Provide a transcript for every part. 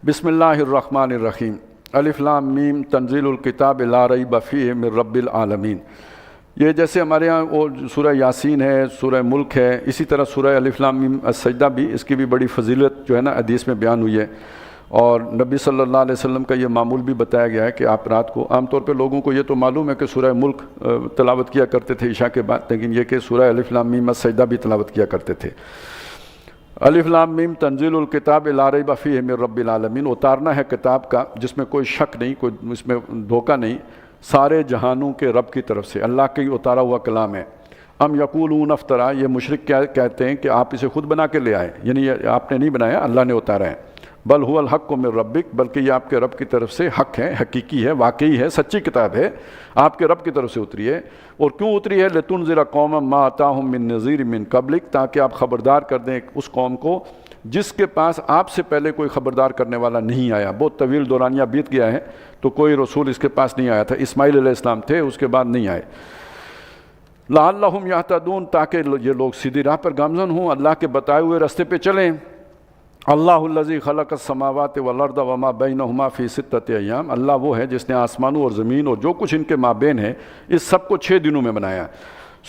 بسم اللہ الرحمن الرحیم الف لام میم تنزیل الکتاب لا ریب فیہ من رب العالمین۔ یہ جیسے ہمارے ہاں وہ سورہ یاسین ہے، سورہ ملک ہے، اسی طرح سورہ الف لام میم السجدہ بھی، اس کی بھی بڑی فضیلت جو ہے نا حدیث میں بیان ہوئی ہے، اور نبی صلی اللہ علیہ وسلم کا یہ معمول بھی بتایا گیا ہے کہ آپ رات کو، عام طور پہ لوگوں کو یہ تو معلوم ہے کہ سورہ ملک تلاوت کیا کرتے تھے عشاء کے بعد، لیکن یہ کہ سورہ الف لام میم السجدہ بھی تلاوت کیا کرتے تھے۔ الف لام میم تنزیل الکتاب لا ریب فیہ من رب العالمین، اتارنا ہے کتاب کا جس میں کوئی شک نہیں، کوئی اس میں دھوکہ نہیں، سارے جہانوں کے رب کی طرف سے، اللہ کا ہی اتارا ہوا کلام ہے۔ ام یقولون افترا، یہ مشرک کیا کہتے ہیں کہ آپ اسے خود بنا کے لے آئے، یعنی یہ آپ نے نہیں بنایا، اللہ نے اتارا ہے۔ بل هو الحق من ربک، بلکہ یہ آپ کے رب کی طرف سے حق ہے، حقیقی ہے، واقعی ہے، سچی کتاب ہے، آپ کے رب کی طرف سے اتری ہے۔ اور کیوں اتری ہے؟ لتنذر قوما ما اتاہم من نذیر من قبلک، تاکہ آپ خبردار کر دیں اس قوم کو جس کے پاس آپ سے پہلے کوئی خبردار کرنے والا نہیں آیا۔ بہت طویل دورانیہ بیت گیا ہے تو کوئی رسول اس کے پاس نہیں آیا تھا، اسماعیل علیہ السلام تھے، اس کے بعد نہیں آئے۔ لعلہم یہتدون، تاکہ یہ لوگ سیدھی راہ پر گامزن ہوں، اللہ کے بتائے ہوئے راستے پہ چلیں۔ اللہ الذی خلق السماوات والارض وما بینہما فی ستۃ ایام، اللہ وہ ہے جس نے آسمانوں اور زمین اور جو کچھ ان کے مابین ہے اس سب کو 6 دنوں میں بنایا۔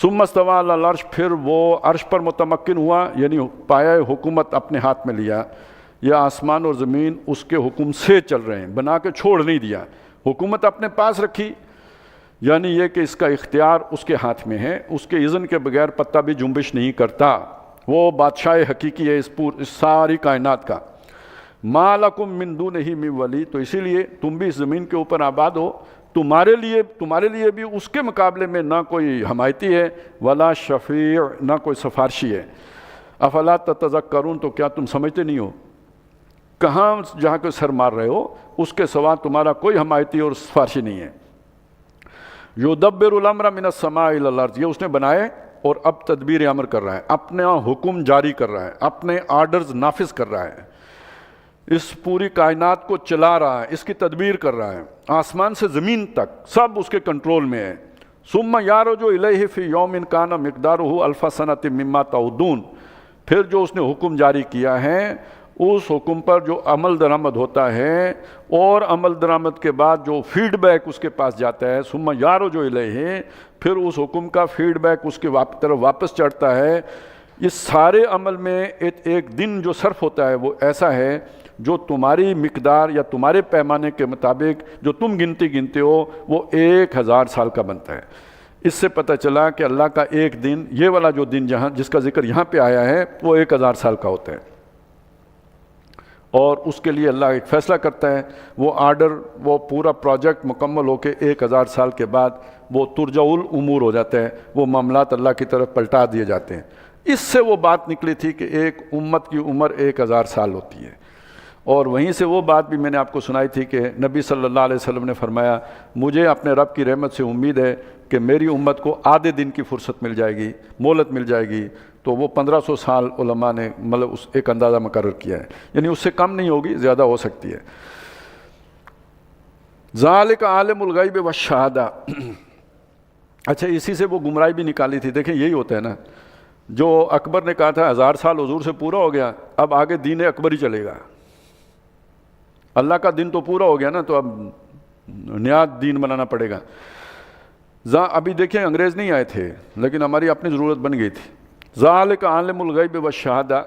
ثم استوی علی العرش، پھر وہ عرش پر متمکن ہوا، یعنی پایہ حکومت اپنے ہاتھ میں لیا۔ یہ آسمان اور زمین اس کے حکم سے چل رہے ہیں، بنا کے چھوڑ نہیں دیا، حکومت اپنے پاس رکھی، یعنی یہ کہ اس کا اختیار اس کے ہاتھ میں ہے، اس کے اذن کے بغیر پتہ بھی جنبش نہیں کرتا، وہ بادشاہ حقیقی ہے اس ساری کائنات کا۔ ما لکم من دونہ من ولی، تو اسی لیے تم بھی اس زمین کے اوپر آباد ہو، تمہارے لیے بھی اس کے مقابلے میں نہ کوئی حمایتی ہے، ولا شفیع، نہ کوئی سفارشی ہے۔ افلا تتذکرون، تو کیا تم سمجھتے نہیں ہو؟ کہاں جہاں کو سر مار رہے ہو اس کے سوا تمہارا کوئی حمایتی اور سفارشی نہیں ہے۔ یدبر الامر من السماء الی الارض، یہ اس نے بنائے اور اب تدبیر امر کر رہا ہے، اپنا حکم جاری کر رہا ہے، اپنے آرڈرز نافذ کر رہا ہے، اس پوری کائنات کو چلا رہا ہے، اس کی تدبیر کر رہا ہے، آسمان سے زمین تک سب اس کے کنٹرول میں ہے۔ ثم یعرج الیہ فی یوم کان مقدارہ الف سنۃ مما تعدون، پھر جو اس نے حکم جاری کیا ہے اس حکم پر جو عمل درآمد ہوتا ہے، اور عمل درآمد کے بعد جو فیڈ بیک اس کے پاس جاتا ہے، ثم یعرج الیہ، پھر اس حکم کا فیڈ بیک اس کے طرف واپس چڑھتا ہے۔ اس سارے عمل میں ایک دن جو صرف ہوتا ہے وہ ایسا ہے جو تمہاری مقدار یا تمہارے پیمانے کے مطابق جو تم گنتے ہو وہ 1000 سال کا بنتا ہے۔ اس سے پتہ چلا کہ اللہ کا ایک دن، یہ والا جو دن جس کا ذکر یہاں پہ آیا ہے، وہ 1000 سال کا ہوتا ہے، اور اس کے لیے اللہ ایک فیصلہ کرتا ہے، وہ آرڈر، وہ پورا پروجیکٹ مکمل ہو کے 1000 سال کے بعد وہ ترجع الامور ہو جاتا ہے، وہ معاملات اللہ کی طرف پلٹا دیے جاتے ہیں۔ اس سے وہ بات نکلی تھی کہ ایک امت کی عمر 1000 سال ہوتی ہے، اور وہیں سے وہ بات بھی میں نے آپ کو سنائی تھی کہ نبی صلی اللہ علیہ وسلم نے فرمایا، مجھے اپنے رب کی رحمت سے امید ہے کہ میری امت کو آدھے دن کی فرصت مل جائے گی، مہلت مل جائے گی۔ تو وہ 1500 سال علماء نے مطلب اس ایک اندازہ مقرر کیا ہے، یعنی اس سے کم نہیں ہوگی، زیادہ ہو سکتی ہے۔ ذالک عالم الغیب والشہادہ، اچھا اسی سے وہ گمراہی بھی نکالی تھی۔ دیکھیں یہی ہوتا ہے نا، جو اکبر نے کہا تھا 1000 سال حضور سے پورا ہو گیا، اب آگے دین اکبر ہی چلے گا، اللہ کا دن تو پورا ہو گیا نا، تو اب نیا دین بنانا پڑے گا۔ ابھی دیکھیں انگریز نہیں آئے تھے لیکن ہماری اپنی ضرورت بن گئی تھی۔ ذالک عالم الغیب والشہادہ،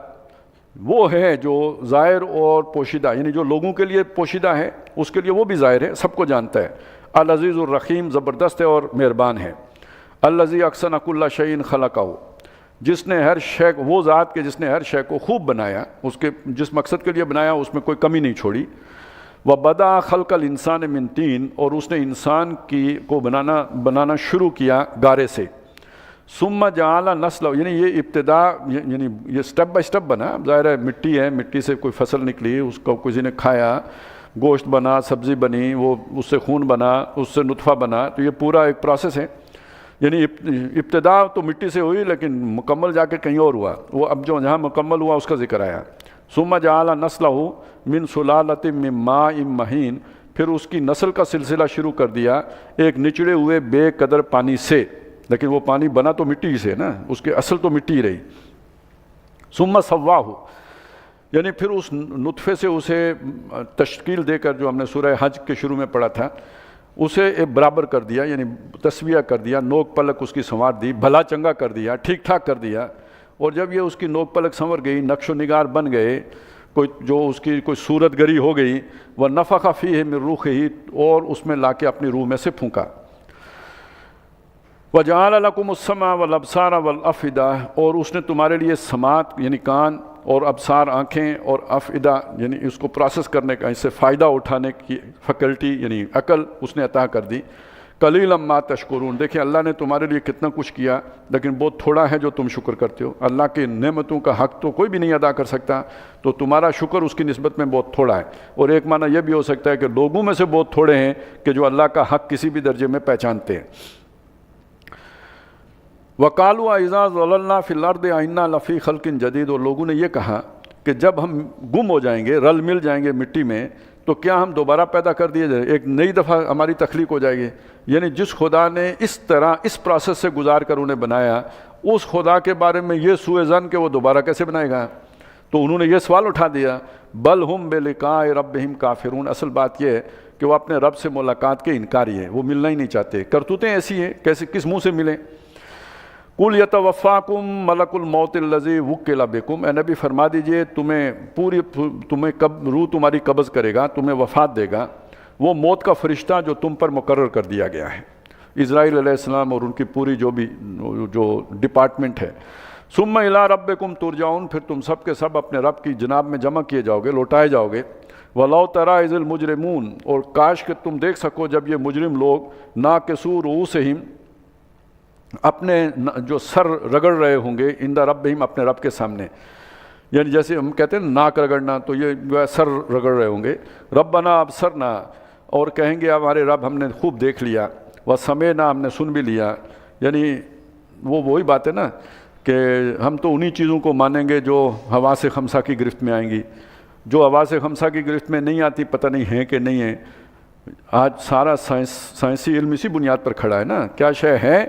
وہ ہے جو ظاہر اور پوشیدہ، یعنی جو لوگوں کے لیے پوشیدہ ہے اس کے لیے وہ بھی ظاہر ہے، سب کو جانتا ہے۔ العزیز الرحیم، زبردست ہے اور مہربان ہے۔ الذی احسن کل شیء خلقہ، جس نے ہر شے، وہ ذات کے جس نے ہر شے کو خوب بنایا، اس کے جس مقصد کے لیے بنایا اس میں کوئی کمی نہیں چھوڑی۔ وبدأ خلق الانسان من طین، اور اس نے انسان کو بنانا شروع کیا گارے سے۔ ثم جعل نسلہ، یعنی یہ ابتدا، یعنی یہ سٹیپ بائی سٹیپ بنا، ظاہر ہے مٹی ہے، مٹی سے کوئی فصل نکلی، اس کو کسی نے کھایا، گوشت بنا، سبزی بنی، وہ اس سے خون بنا، اس سے نطفہ بنا، تو یہ پورا ایک پروسیس ہے۔ یعنی ابتدا تو مٹی سے ہوئی لیکن مکمل جا کے کہیں اور ہوا، وہ اب جو جہاں مکمل ہوا اس کا ذکر آیا۔ ثم جعل نسلہ من سلالۃ من ماء مہین، پھر اس کی نسل کا سلسلہ شروع کر دیا ایک نچڑے ہوئے بے قدر پانی سے، لیکن وہ پانی بنا تو مٹی سے نا، اس کے اصل تو مٹی رہی۔ ثم سواہ، یعنی پھر اس نطفے سے اسے تشکیل دے کر، جو ہم نے سورہ حج کے شروع میں پڑھا تھا، اسے ایک برابر کر دیا، یعنی تسویہ کر دیا، نوک پلک اس کی سنوار دی، بھلا چنگا کر دیا، ٹھیک ٹھاک کر دیا. اور جب یہ اس کی نوک پلک سنور گئی، نقش و نگار بن گئے، کوئی جو اس کی کوئی صورت گری ہو گئی، وَنَفَخَ فِيهِ مِن رُوحِهِ، اور اس میں لا کے اپنی روح میں سے پھونکا. وَجَعَلَ لَكُمُ السَّمْعَ وَالْأَبْصَارَ وَالْأَفْئِدَةَ، اور اس نے تمہارے لیے سماعت یعنی کان اور ابصار آنکھیں اور افئدہ یعنی اس کو پروسیس کرنے کا، اس سے فائدہ اٹھانے کی فیکلٹی یعنی عقل اس نے عطا کر دی. قلیلا ما تشکرون، دیکھیں اللہ نے تمہارے لیے کتنا کچھ کیا، لیکن بہت تھوڑا ہے جو تم شکر کرتے ہو. اللہ کی نعمتوں کا حق تو کوئی بھی نہیں ادا کر سکتا، تو تمہارا شکر اس کی نسبت میں بہت تھوڑا ہے. اور ایک معنی یہ بھی ہو سکتا ہے کہ لوگوں میں سے بہت تھوڑے ہیں کہ جو اللہ کا حق کسی بھی درجے میں پہچانتے ہیں. وَقَالُوا أَإِذَا ضَلَلْنَا فِي الْأَرْضِ أَإِنَّا لَفِي خَلْقٍ جَدِيدٍ، اور لوگوں نے یہ کہا کہ جب ہم گم ہو جائیں گے، رل مل جائیں گے مٹی میں، تو کیا ہم دوبارہ پیدا کر دیے جائیں، ایک نئی دفعہ ہماری تخلیق ہو جائے گی. یعنی جس خدا نے اس طرح اس پروسیس سے گزار کر انہیں بنایا، اس خدا کے بارے میں یہ سوء ظن کہ وہ دوبارہ کیسے بنائے گا. تو انہوں نے یہ سوال اٹھا دیا، بل ہم بلقاء ربہم کافرون، اصل بات یہ ہے کہ وہ اپنے رب سے ملاقات کے انکاری ہے، وہ ملنا ہی نہیں چاہتے. کرتوتیں ایسی ہیں، کیسے کس منہ سے ملیں. قُلْ يَتَوَفَّاكُمْ مَلَكُ الْمَوْتِ الَّذِي وُكِّلَ بِكُمْ، اے نبی فرما دیجئے تمہیں روح تمہاری قبض کرے گا، تمہیں وفات دے گا وہ موت کا فرشتہ جو تم پر مقرر کر دیا گیا ہے. اسرائیل علیہ السلام اور ان کی پوری جو ڈپارٹمنٹ ہے. ثُمَّ إِلَىٰ رَبِّكُمْ تُرْجَعُونَ، پھر تم سب کے سب اپنے رب کی جناب میں جمع کیے جاؤ گے، لوٹائے جاؤ گے. وَلَوْ تَرَىٰ إِذِ الْمُجْرِمُونَ، اور کاش کہ تم دیکھ سکو جب یہ مجرم لوگ ناکسو رؤوسہم، اپنے جو سر رگڑ رہے ہوں گے، عند ربہم، اپنے رب کے سامنے. یعنی جیسے ہم کہتے ہیں ناک رگڑنا، تو یہ سر رگڑ رہے ہوں گے. ربنا ابصرنا، اور کہیں گے ہمارے رب ہم نے خوب دیکھ لیا. وسمعنا، ہم نے سن بھی لیا. یعنی وہی بات ہے نا کہ ہم تو انہی چیزوں کو مانیں گے جو حواس خمسہ کی گرفت میں آئیں گی. جو حواس خمسہ کی گرفت میں نہیں آتی پتہ نہیں ہیں کہ نہیں ہیں. آج سارا سائنسی علم اسی بنیاد پر کھڑا ہے نا. کیا شے ہے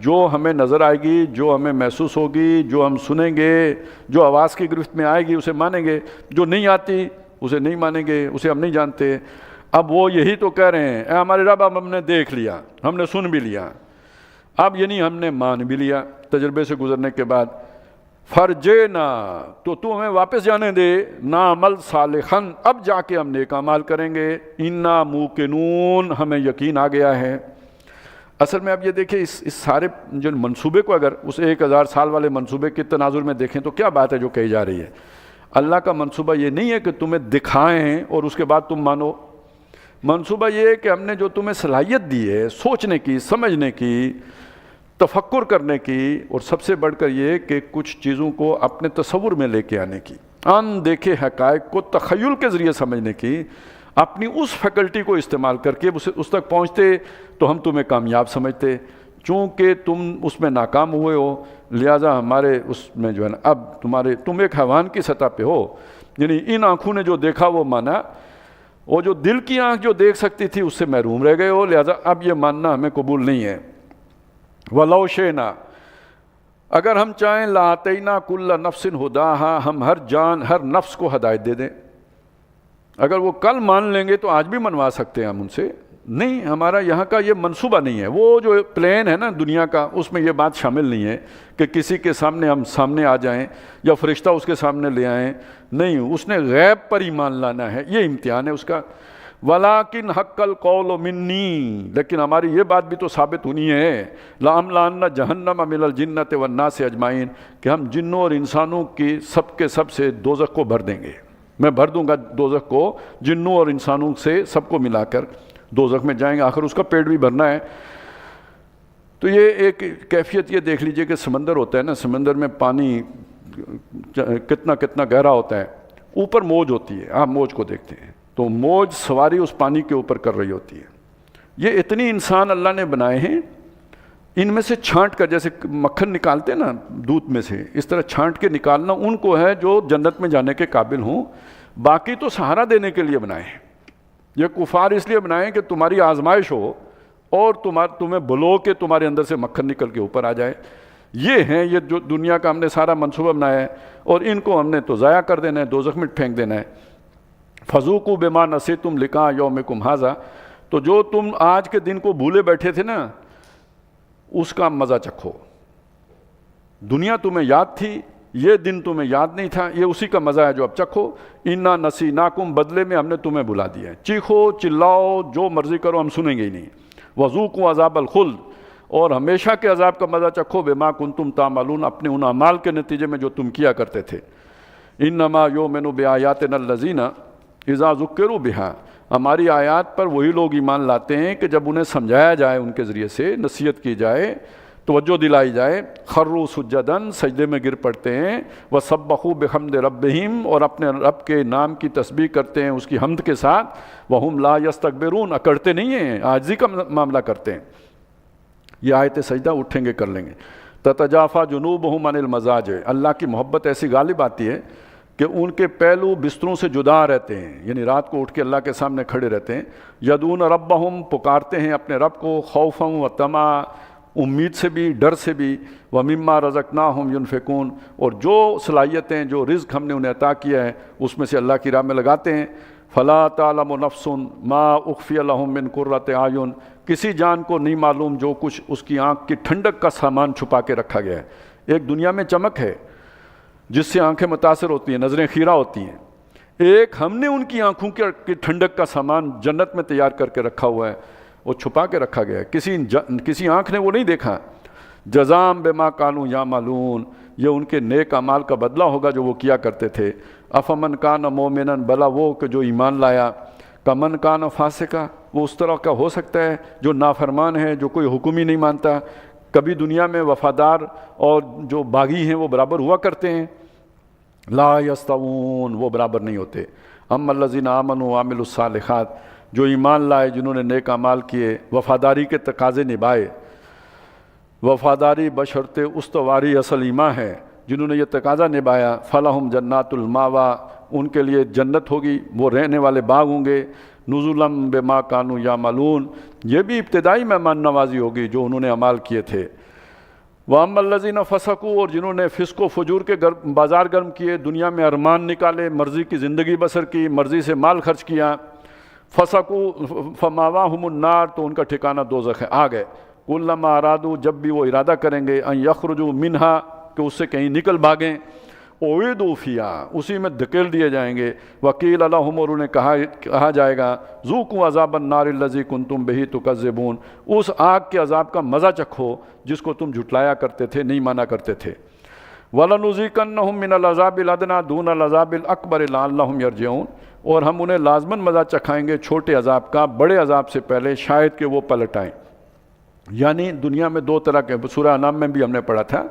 جو ہمیں نظر آئے گی، جو ہمیں محسوس ہوگی، جو ہم سنیں گے، جو آواز کی گرفت میں آئے گی اسے مانیں گے، جو نہیں آتی اسے نہیں مانیں گے، اسے ہم نہیں جانتے. اب وہ یہی تو کہہ رہے ہیں، اے ہمارے رب اب ہم نے دیکھ لیا، ہم نے سن بھی لیا، اب یعنی ہم نے مان بھی لیا تجربے سے گزرنے کے بعد. فرجنا، تو ہمیں واپس جانے دے، نعمل صالحاً، اب جا کے ہم نیک اعمال کریں گے. انا موقنون، ہمیں یقین آ گیا ہے. اصل میں اب یہ دیکھیں اس سارے جو منصوبے کو اگر اس 1000 سال والے منصوبے کے تناظر میں دیکھیں تو کیا بات ہے جو کہی جا رہی ہے. اللہ کا منصوبہ یہ نہیں ہے کہ تمہیں دکھائیں اور اس کے بعد تم مانو. منصوبہ یہ ہے کہ ہم نے جو تمہیں صلاحیت دی ہے سوچنے کی، سمجھنے کی، تفکر کرنے کی، اور سب سے بڑھ کر یہ کہ کچھ چیزوں کو اپنے تصور میں لے کے آنے کی، ان دیکھے حقائق کو تخیل کے ذریعے سمجھنے کی، اپنی اس فیکلٹی کو استعمال کر کے اس تک پہنچتے تو ہم تمہیں کامیاب سمجھتے. چونکہ تم اس میں ناکام ہوئے ہو لہٰذا ہمارے اس میں جو ہے نا اب تم ایک حیوان کی سطح پہ ہو. یعنی ان آنکھوں نے جو دیکھا وہ مانا، اور جو دل کی آنکھ جو دیکھ سکتی تھی اس سے محروم رہ گئے ہو، لہٰذا اب یہ ماننا ہمیں قبول نہیں ہے. وَلَوْ شِئْنَا، اگر ہم چاہیں لَآتَيْنَا كُلَّ نَفْسٍ هُدَاهَا، ہم ہر جان ہر نفس کو ہدایت دے دیں. اگر وہ کل مان لیں گے تو آج بھی منوا سکتے ہیں ہم ان سے. نہیں، ہمارا یہاں کا یہ منصوبہ نہیں ہے. وہ جو پلین ہے نا دنیا کا، اس میں یہ بات شامل نہیں ہے کہ کسی کے سامنے ہم سامنے آ جائیں یا فرشتہ اس کے سامنے لے آئیں. نہیں، اس نے غیب پر ایمان لانا ہے، یہ امتحان ہے اس کا. وَلَٰكِنْ حَقَّ الْقَوْلُ مِنِّي، لیکن ہماری یہ بات بھی تو ثابت ہونی ہے، لَأَمْلَأَنَّ جَهَنَّمَ مِنَ الْجِنَّةِ وَالنَّاسِ أَجْمَعِينَ، کہ ہم جنوں اور انسانوں کی سب کے سب سے دوزخ کو بھر دیں گے. میں بھر دوں گا دوزخ کو، جنوں اور انسانوں سے سب کو ملا کر دوزخ میں جائیں گے. آخر اس کا پیٹ بھی بھرنا ہے. تو یہ ایک کیفیت یہ دیکھ لیجئے کہ سمندر ہوتا ہے نا، سمندر میں پانی کتنا کتنا گہرا ہوتا ہے، اوپر موج ہوتی ہے، آپ موج کو دیکھتے ہیں تو موج سواری اس پانی کے اوپر کر رہی ہوتی ہے. یہ اتنی انسان اللہ نے بنائے ہیں، ان میں سے چھانٹ کر جیسے مکھن نکالتے ہیں نا دودھ میں سے، اس طرح چھانٹ کے نکالنا ان کو ہے جو جنت میں جانے کے قابل ہوں. باقی تو سہارا دینے کے لیے بنائے ہیں. یہ کفار اس لیے بنائے کہ تمہاری آزمائش ہو اور تمہیں بلو کہ تمہارے اندر سے مکھن نکل کے اوپر آ جائے. یہ ہیں یہ جو دنیا کا ہم نے سارا منصوبہ بنایا ہے، اور ان کو ہم نے تو ضائع کر دینا ہے، دوزخ میں پھینک دینا ہے۔ فذوقوا بما نسیتم لقاء یومکم ھذا، تو جو تم آج کے دن کو بھولے بیٹھے تھے نا، اس کا مزہ چکھو۔ دنیا تمہیں یاد تھی، یہ دن تمہیں یاد نہیں تھا، یہ اسی کا مزہ ہے جو اب چکھو۔ انا نسیناکم، بدلے میں ہم نے تمہیں بلا دیا ہے، چیخو چلاؤ جو مرضی کرو، ہم سنیں گے ہی نہیں۔ وذوقوا عذاب الخلد، اور ہمیشہ کے عذاب کا مزہ چکھو، بما کنتم تعملون، اپنے ان اعمال کے نتیجے میں جو تم کیا کرتے تھے۔ انما یؤمن بآیاتنا الذین اذا ذکروا بہا، ہماری آیات پر وہی لوگ ایمان لاتے ہیں کہ جب انہیں سمجھایا جائے، ان کے ذریعے سے نصیحت کی جائے، توجہ دلائی جائے، خروا سجداً، سجدے میں گر پڑتے ہیں، وسبحوا بحمد ربہم، اور اپنے رب کے نام کی تسبیح کرتے ہیں اس کی حمد کے ساتھ، وہم لا یستکبرون، اکڑتے نہیں ہیں، عاجزی کا معاملہ کرتے ہیں۔ یہ آیت سجدہ اٹھیں گے کر لیں گے۔ تتجافا جنوبہم عن المضاجع، اللہ کی محبت ایسی غالب آتی ہے کہ ان کے پہلو بستروں سے جدا رہتے ہیں، یعنی رات کو اٹھ کے اللہ کے سامنے کھڑے رہتے ہیں۔ یدعون ربہم، پکارتے ہیں اپنے رب کو، خوفا و طمعا، امید سے بھی، ڈر سے بھی، ومما رزقناہم ینفقون، اور جو صلاحیتیں، جو رزق ہم نے انہیں عطا کیا ہے اس میں سے اللہ کی راہ میں لگاتے ہیں۔ فلا تعلم نفس ما اخفی لہم من قرۃ اعین، کسی جان کو نہیں معلوم جو کچھ اس کی آنکھ کی ٹھنڈک کا سامان چھپا کے رکھا گیا ہے۔ ایک دنیا میں چمک ہے جس سے آنکھیں متاثر ہوتی ہیں، نظریں خیرہ ہوتی ہیں، ایک ہم نے ان کی آنکھوں کی ٹھنڈک کا سامان جنت میں تیار کر کے رکھا ہوا ہے، وہ چھپا کے رکھا گیا ہے، کسی آنکھ نے وہ نہیں دیکھا۔ جزام بما کانوا یعملون، یہ ان کے نیک اعمال کا بدلہ ہوگا جو وہ کیا کرتے تھے۔ افمن کان مومنا، بلا وہ کہ جو ایمان لایا، کمن کان فاسقا، وہ اس طرح کا ہو سکتا ہے جو نافرمان ہے، جو کوئی حکم ہی نہیں مانتا۔ کبھی دنیا میں وفادار اور جو باغی ہیں وہ برابر ہوا کرتے ہیں؟ لا یستوون، وہ برابر نہیں ہوتے۔ اما الذین آمنوا وعملوا الصالحات، جو ایمان لائے، جنہوں نے نیک اعمال کیے، وفاداری کے تقاضے نبھائے، وفاداری بشرط استواری اصل ایمان ہے، جنہوں نے یہ تقاضا نبھایا، فلہم جنات الماوا، ان کے لیے جنت ہوگی، وہ رہنے والے باغ ہوں گے، نزلاً بما کانوا یعملون، یہ بھی ابتدائی مہمان نوازی ہوگی جو انہوں نے اعمال کیے تھے۔ وَأَمَّا الَّذِينَ فَسَقُوا، اور جنہوں نے فسق و فجور کے بازار گرم کیے، دنیا میں ارمان نکالے، مرضی کی زندگی بسر کی، مرضی سے مال خرچ کیا، فَسَقُوا فَمَأْوَاهُمُ النَّارُ، تو ان کا ٹھکانہ دوزخ ہے، آ گئے۔ كُلَّمَا أَرَادُوا، جب بھی وہ ارادہ کریں گے، أَن يَخْرُجُوا مِنْهَا، کہ اس سے کہیں نکل بھاگیں، اُعِيدُوا فِيهَا، اسی میں دھکیل دیے جائیں گے، وَقِيلَ لَهُمْ، اور انہیں کہا جائے گا، ذُوقُوا عَذَابَ النَّارِ الَّذِي كُنْتُمْ بِهِ تُكَذِّبُونَ، اس آگ کے عذاب کا مزہ چکھو جس کو تم جھٹلایا کرتے تھے، نہیں مانا کرتے تھے۔ وَلَنُذِيقَنَّهُم مِّنَ الْعَذَابِ الْأَدْنَىٰ دُونَ الْعَذَابِ الْأَكْبَرِ لَعَلَّهُمْ يَرْجِعُونَ، اور ہم انہیں لازماً مزہ چکھائیں گے چھوٹے عذاب کا بڑے عذاب سے پہلے، شاید کہ وہ پلٹ آئیں۔ یعنی دنیا میں دو طرح کے، سورہ انعام میں بھی ہم نے پڑھا تھا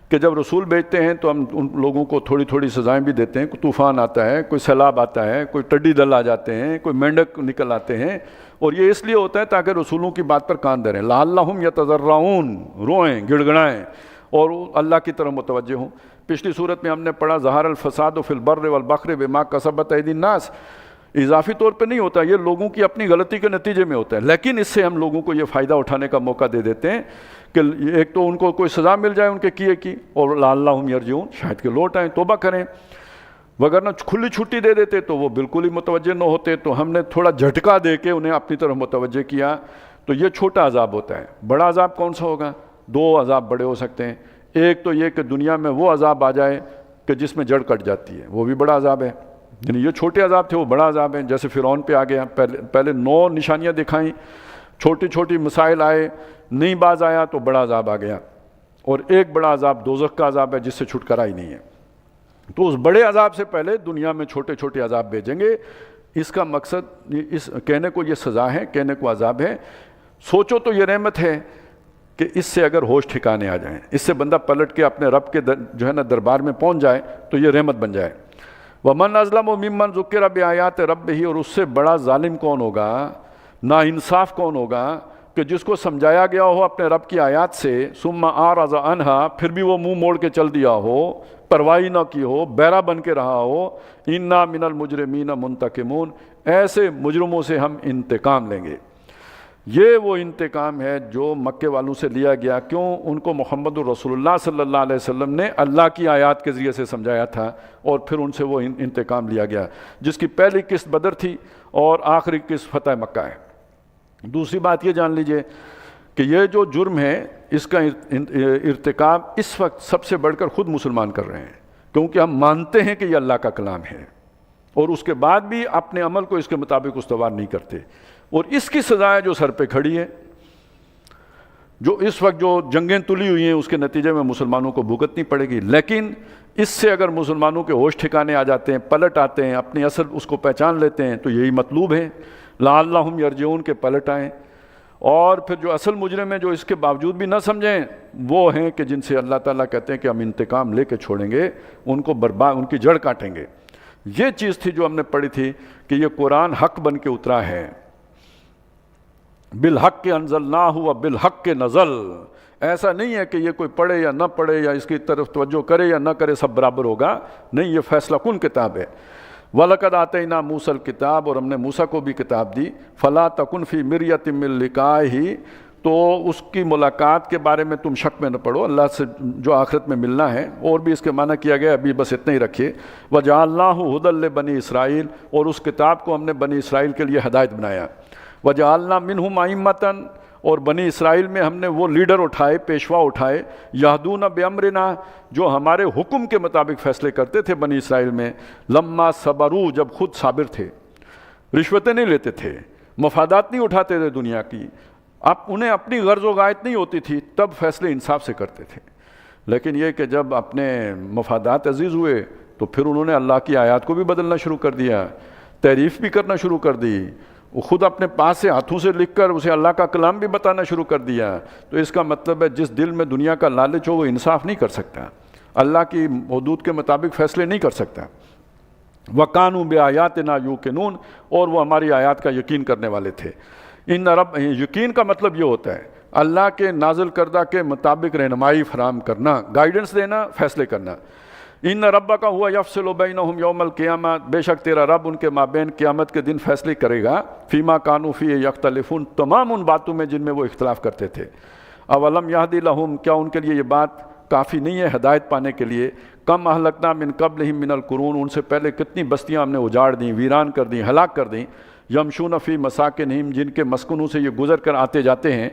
کہ جب رسول بھیجتے ہیں تو ہم ان لوگوں کو تھوڑی تھوڑی سزائیں بھی دیتے ہیں، کوئی طوفان آتا ہے، کوئی سیلاب آتا ہے، کوئی ٹڈی دل آ جاتے ہیں، کوئی مینڈک نکل آتے ہیں، اور یہ اس لیے ہوتا ہے تاکہ رسولوں کی بات پر کان دھریں، لعلہم یتضرعون، روئیں، گڑ گڑائیں اور اللہ کی طرف متوجہ ہوں۔ پچھلی صورت میں ہم نے پڑھا ظہر الفساد فی البر والبحر بما کسبت ایدی الناس، اضافی طور پہ نہیں ہوتا، یہ لوگوں کی اپنی غلطی کے نتیجے میں ہوتا ہے، لیکن اس سے ہم لوگوں کو یہ فائدہ اٹھانے کا موقع دے دیتے ہیں کہ ایک تو ان کو کوئی سزا مل جائے ان کے کیے کی، اور لعلہم یرجعون، شاید کہ لوٹ آئیں، توبہ کریں، وگرنہ کھلی چھٹی دے دیتے تو وہ بالکل ہی متوجہ نہ ہوتے، تو ہم نے تھوڑا جھٹکا دے کے انہیں اپنی طرف متوجہ کیا، تو یہ چھوٹا عذاب ہوتا ہے۔ بڑا عذاب کون سا ہوگا؟ دو عذاب بڑے ہو سکتے ہیں، ایک تو یہ کہ دنیا میں وہ عذاب آ جائے کہ جس میں جڑ کٹ جاتی ہے، وہ بھی بڑا عذاب ہے، یعنی یہ چھوٹے عذاب تھے، وہ بڑا عذاب ہے، جیسے فرعون پہ آ گیا، پہلے 9 نشانیاں دکھائیں، چھوٹی چھوٹی مسائل آئے، نہیں باز آیا تو بڑا عذاب آ گیا، اور ایک بڑا عذاب دوزخ کا عذاب ہے جس سے چھٹکارا ہی نہیں ہے۔ تو اس بڑے عذاب سے پہلے دنیا میں چھوٹے چھوٹے عذاب بھیجیں گے۔ اس کا مقصد، اس کہنے کو یہ سزا ہے، کہنے کو عذاب ہے، سوچو تو یہ رحمت ہے کہ اس سے اگر ہوش ٹھکانے آ جائیں، اس سے بندہ پلٹ کے اپنے رب کے جو ہے نا دربار میں پہنچ جائے تو یہ رحمت بن جائے۔ وَمَنْ أَظْلَمُ مِمَّنْ ذُكِّرَ بِآيَاتِ رَبِّهِ، اور اس سے بڑا ظالم کون ہوگا، ناانصاف کون ہوگا کہ جس کو سمجھایا گیا ہو اپنے رب کی آیات سے، ثُمَّ أَعْرَضَ عَنْهَا، پھر بھی وہ منہ موڑ کے چل دیا ہو، پرواہی نہ کی ہو، بیرا بن کے رہا ہو، إِنَّا مِنَ الْمُجْرِمِينَ مُنْتَقِمُونَ، ایسے مجرموں سے ہم انتقام لیں گے۔ یہ وہ انتقام ہے جو مکے والوں سے لیا گیا. کیوں؟ ان کو محمد الرسول اللہ صلی اللہ علیہ وسلم نے اللہ کی آیات کے ذریعے سے سمجھایا تھا اور پھر ان سے وہ انتقام لیا گیا، جس کی پہلی قسط بدر تھی اور آخری قسط فتح مکہ ہے. دوسری بات یہ جان لیجئے کہ یہ جو جرم ہے اس کا ارتکاب اس وقت سب سے بڑھ کر خود مسلمان کر رہے ہیں، کیونکہ ہم مانتے ہیں کہ یہ اللہ کا کلام ہے اور اس کے بعد بھی اپنے عمل کو اس کے مطابق استوار نہیں کرتے، اور اس کی سزا ہے جو سر پہ کھڑی ہے. جو اس وقت جو جنگیں تلی ہوئی ہیں اس کے نتیجے میں مسلمانوں کو بھگتنی پڑے گی. لیکن اس سے اگر مسلمانوں کے ہوش ٹھکانے آ جاتے ہیں، پلٹ آتے ہیں، اپنی اصل اس کو پہچان لیتے ہیں، تو یہی مطلوب ہے لعلہم یرجعون کے پلٹ آئیں. اور پھر جو اصل مجرم ہیں جو اس کے باوجود بھی نہ سمجھیں، وہ ہیں کہ جن سے اللہ تعالیٰ کہتے ہیں کہ ہم انتقام لے کے چھوڑیں گے، ان کو برباد، ان کی جڑ کاٹیں گے. یہ چیز تھی جو ہم نے پڑھی تھی کہ یہ قرآن حق بن کے اترا ہے. بالحق انزلناہ و بالحق نزل. ایسا نہیں ہے کہ یہ کوئی پڑھے یا نہ پڑھے یا اس کی طرف توجہ کرے یا نہ کرے سب برابر ہوگا، نہیں، یہ فیصلہ کن کتاب ہے. وَلَقَدْ آتَيْنَا مُوسَى الْكِتَابَ، اور ہم نے موسیٰ کو بھی کتاب دی. فَلَا تَكُنْ فِي مِرْيَةٍ مِّن لِقَائِهِ، تو اس کی ملاقات کے بارے میں تم شک میں نہ پڑو، اللہ سے جو آخرت میں ملنا ہے. اور بھی اس کے معنی کیا گیا، ابھی بس اتنا ہی رکھیے. وَجَعَلْنَاهُ هُدًى لِبَنِي إِسْرَائِيلَ، اور اس کتاب کو ہم نے بنی اسرائیل کے لیے ہدایت بنایا. وَجَعَلْنَا مِنْهُمْ أَئِمَّةً، اور بنی اسرائیل میں ہم نے وہ لیڈر اٹھائے، پیشوا اٹھائے، یہدون بِأَمْرِنَا، جو ہمارے حکم کے مطابق فیصلے کرتے تھے بنی اسرائیل میں. لما صبروا، جب خود صابر تھے، رشوتیں نہیں لیتے تھے، مفادات نہیں اٹھاتے تھے دنیا کی، اب انہیں اپنی غرض و غایت نہیں ہوتی تھی، تب فیصلے انصاف سے کرتے تھے. لیکن یہ کہ جب اپنے مفادات عزیز ہوئے تو پھر انہوں نے اللہ کی آیات کو بھی بدلنا شروع کر دیا، تعریف بھی کرنا شروع کر دی، وہ خود اپنے پاس سے ہاتھوں سے لکھ کر اسے اللہ کا کلام بھی بتانا شروع کر دیا. تو اس کا مطلب ہے جس دل میں دنیا کا لالچ ہو وہ انصاف نہیں کر سکتا، اللہ کی حدود کے مطابق فیصلے نہیں کر سکتا. وَقَانُوا بِآيَاتِنَا يُوقِنُونَ، اور وہ ہماری آیات کا یقین کرنے والے تھے. یقین کا مطلب یہ ہوتا ہے اللہ کے نازل کردہ کے مطابق رہنمائی فراہم کرنا، گائیڈنس دینا، فیصلے کرنا. ان ربک ہوا یفصل بینہم یوم القیامہ، بے شک تیرا رب ان کے مابین قیامت کے دن فیصلے کرے گا. فیما کانوا فیہ یختلفون، تمام ان باتوں میں جن میں وہ اختلاف کرتے تھے. اولم یہدی لہم، کیا ان کے لیے یہ بات کافی نہیں ہے ہدایت پانے کے لیے؟ کم اہلکنا من قبلہم من القرون، ان سے پہلے کتنی بستیاں ہم نے اجاڑ دیں، ویران کر دیں، ہلاک کر دیں. یمشون فی مساکنہم، جن کے مسکنوں سے یہ گزر کر آتے جاتے ہیں.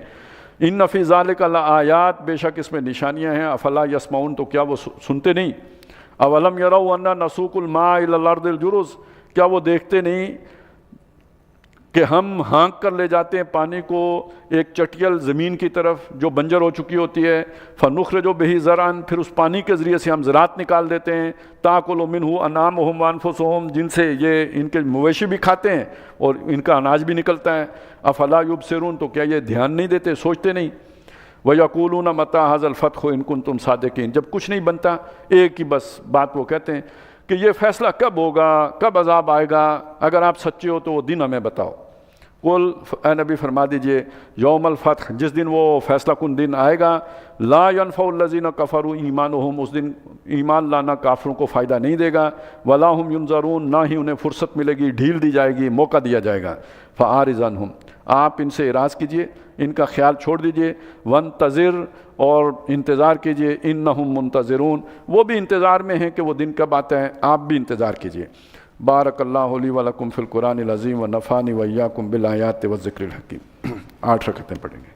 ان فی ذالک لآیات، بے شک اس میں نشانیاں ہیں. افلا یسمعون، تو کیا وہ سنتے نہیں؟ اولم یروا انا نسوق الماء الی الارض الجرز، کیا وہ دیکھتے نہیں کہ ہم ہانک کر لے جاتے ہیں پانی کو ایک چٹیل زمین کی طرف جو بنجر ہو چکی ہوتی ہے. فنخرج بہ زرعا، پھر اس پانی کے ذریعے سے ہم زراعت نکال دیتے ہیں. تاکل منہ انعامہم وانفسہم، جن سے یہ ان کے مویشی بھی کھاتے ہیں اور ان کا اناج بھی نکلتا ہے. افلا یبصرون، تو کیا یہ دھیان نہیں دیتے، سوچتے نہیں؟ وَيَقُولُونَ مَتَىٰ هَٰذَا الْفَتْحُ إِن كُنتُمْ صَادِقِينَ، جب کچھ نہیں بنتا ایک ہی بس بات وہ کہتے ہیں کہ یہ فیصلہ کب ہوگا، کب عذاب آئے گا، اگر آپ سچے ہو تو وہ دن ہمیں بتاؤ. قل، اے نبی فرما دیجئے، یوم الفتح، جس دن وہ فیصلہ کن دن آئے گا، لا ينفع الذین کفروا ایمانہم، اس دن ایمان لانا کافروں کو فائدہ نہیں دے گا. ولا هم ینظرون، نہ ہی انہیں فرصت ملے گی، ڈھیل دی جائے گی، موقع دیا جائے گا. فاعرض عنہم، آپ ان سے اعراض کیجئے، ان کا خیال چھوڑ دیجئے. وانتظر، اور انتظار کیجئے. انہم منتظرون، وہ بھی انتظار میں ہیں کہ وہ دن کب آتا ہے، آپ بھی انتظار کیجئے. بارک اللہ لی و لکم فی القرآن العظیم و نفعنی و ایاکم بالآیات و الذکر الحکیم. 8 رکعتیں پڑھیں گے.